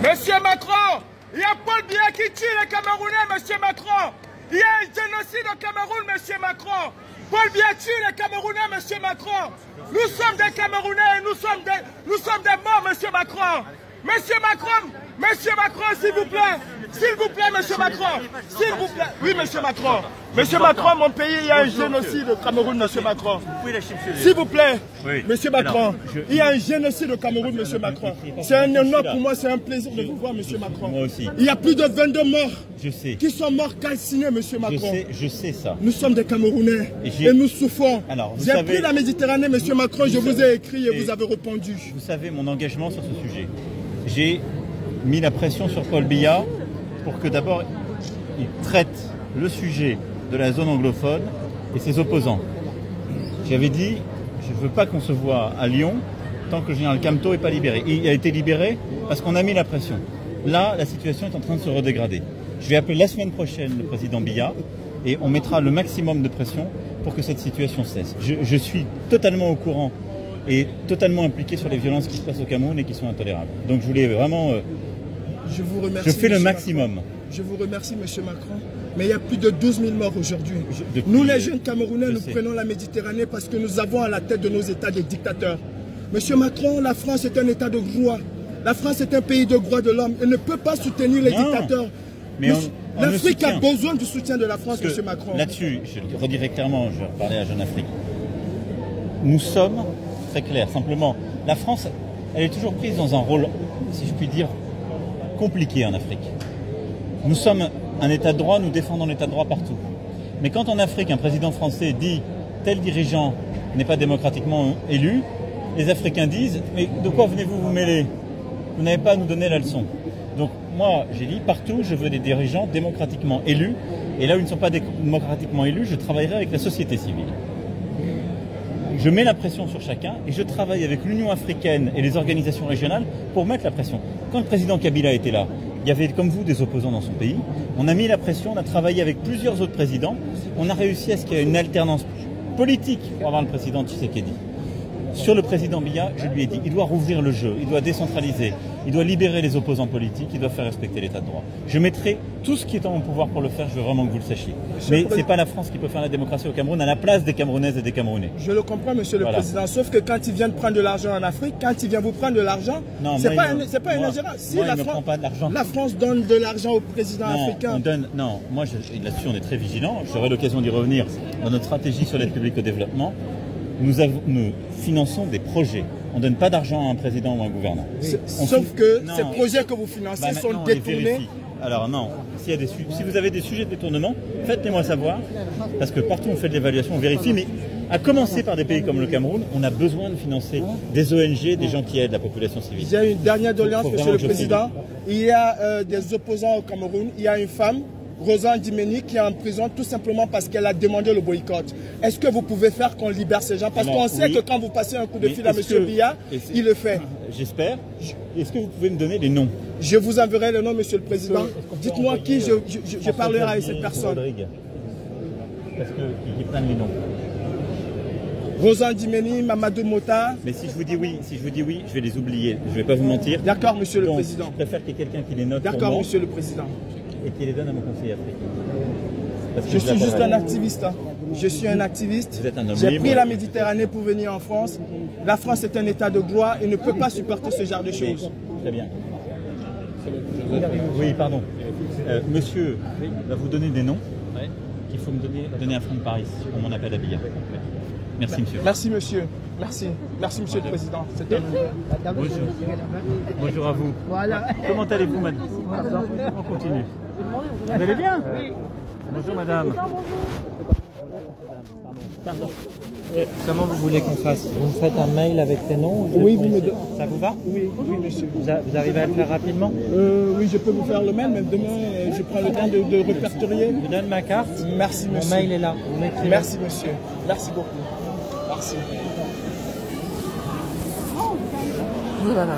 Monsieur Macron, il y a Paul Biya qui tue les Camerounais, monsieur Macron. Il y a un génocide au Cameroun, monsieur Macron. Paul Biya tue les Camerounais, monsieur Macron. Nous sommes des Camerounais, nous sommes des morts, monsieur Macron. Monsieur Macron, s'il vous plaît, monsieur Macron, s'il vous plaît. Oui, monsieur Macron. Monsieur Macron, mon pays, il y a un génocide au Cameroun, monsieur Macron. S'il vous plaît, monsieur Macron, il y a un génocide au Cameroun, monsieur Macron. C'est un honneur pour moi, c'est un plaisir de vous voir, monsieur Macron. Moi aussi. Il y a plus de 22 morts. Je sais. Qui sont morts calcinés, monsieur Macron. Je sais ça. Nous sommes des Camerounais et nous souffrons. J'ai pris la Méditerranée, monsieur Macron, je vous ai écrit et vous avez répondu. Vous savez mon engagement sur ce sujet. J'ai mis la pression sur Paul Biya pour que d'abord il traite le sujet de la zone anglophone et ses opposants. J'avais dit, je ne veux pas qu'on se voit à Lyon tant que le général Camteau n'est pas libéré. Il a été libéré parce qu'on a mis la pression. Là, la situation est en train de se redégrader. Je vais appeler la semaine prochaine le président Biya et on mettra le maximum de pression pour que cette situation cesse. Je suis totalement au courant et totalement impliqué sur les violences qui se passent au Cameroun et qui sont intolérables. Donc je voulais vraiment... je vous remercie. Je fais le maximum. Macron. Je vous remercie, monsieur Macron. Mais il y a plus de 12 000 morts aujourd'hui. Nous, les jeunes Camerounais, nous prenons la Méditerranée parce que nous avons à la tête de nos États des dictateurs. Monsieur Macron, la France est un État de droit. La France est un pays de droits de l'homme. Elle ne peut pas soutenir les dictateurs. L'Afrique a besoin du soutien de la France, monsieur Macron. Là-dessus, je le redirai clairement, je vais reparler à Jeune Afrique. Nous sommes très clairs. Simplement, la France, elle est toujours prise dans un rôle, si je puis dire, compliqué en Afrique. Nous sommes un État de droit, nous défendons l'État de droit partout. Mais quand en Afrique, un président français dit « tel dirigeant n'est pas démocratiquement élu », les Africains disent « mais de quoi venez-vous vous mêler? Vous n'avez pas à nous donner la leçon ». Donc moi, j'ai dit partout, je veux des dirigeants démocratiquement élus. Et là où ils ne sont pas démocratiquement élus, je travaillerai avec la société civile. Je mets la pression sur chacun et je travaille avec l'Union africaine et les organisations régionales pour mettre la pression. Quand le président Kabila était là, il y avait comme vous des opposants dans son pays. On a mis la pression, on a travaillé avec plusieurs autres présidents. On a réussi à ce qu'il y ait une alternance politique pour avoir le président Tshisekedi. Sur le président Biya, je lui ai dit, il doit rouvrir le jeu, il doit décentraliser, il doit libérer les opposants politiques, il doit faire respecter l'état de droit. Je mettrai tout ce qui est en mon pouvoir pour le faire, je veux vraiment que vous le sachiez. Mais ce n'est pas la France qui peut faire la démocratie au Cameroun à la place des Camerounaises et des Camerounais. Je le comprends, monsieur le président, sauf que quand il vient de prendre de l'argent en Afrique, quand il vient vous prendre de l'argent, c'est pas un ingérence. Si la France donne de l'argent au président africain. Non, moi là-dessus on est très vigilant, j'aurai l'occasion d'y revenir dans notre stratégie sur l'aide publique au développement. Nous finançons des projets. On ne donne pas d'argent à un président ou à un gouvernant. Sauf que ces projets que vous financez sont détournés. Alors non, si vous avez des sujets de détournement, faites-les-moi savoir, parce que partout on fait de l'évaluation, on vérifie, mais à commencer par des pays comme le Cameroun, on a besoin de financer des ONG, des gens qui aident la population civile. J'ai une dernière doléance, monsieur le président. Il y a des opposants au Cameroun, il y a une femme, Rosa Ndimeni, qui est en prison tout simplement parce qu'elle a demandé le boycott. Est-ce que vous pouvez faire qu'on libère ces gens? Parce qu'on sait que quand vous passez un coup de fil à M. Biya, il le fait. J'espère. Est-ce que vous pouvez me donner les noms? Je vous enverrai le nom, monsieur le président. Dites-moi qui je parlerai avec cette personne. Parce qu'ils prennent les noms. Rosa Ndimeni, Mamadou Mota. Mais si je vous dis oui, je vais les oublier. Je ne vais pas vous mentir. D'accord, monsieur le président. Je préfère qu'il y ait quelqu'un qui les note. D'accord, monsieur le président. Et qui les donne à mon conseiller africain. Je suis juste un activiste. Je suis un activiste. J'ai pris la Méditerranée pour venir en France. La France est un état de droit et ne peut pas supporter ce genre de choses. Très bien. Oui, pardon. Monsieur va vous donner des noms qu'il faut me donner à Franck Paris pour mon appel à Biya. Merci, monsieur. Merci, monsieur. Merci. Merci, monsieur le président. Bonjour. Bonjour à vous. Voilà. Comment allez-vous, madame? On continue. Vous allez bien? Oui. Bonjour, madame. Pardon. Comment vous voulez qu'on fasse? Vous me faites un mail avec les noms? Oui, ça vous va? Oui, monsieur. Vous arrivez à le faire rapidement? Oui, je peux vous faire le mail, mais demain, je prends le temps de répertorier. Je vous donne ma carte. Merci, monsieur. Mon mail est là. Merci, monsieur. Merci beaucoup. Merci. Voilà.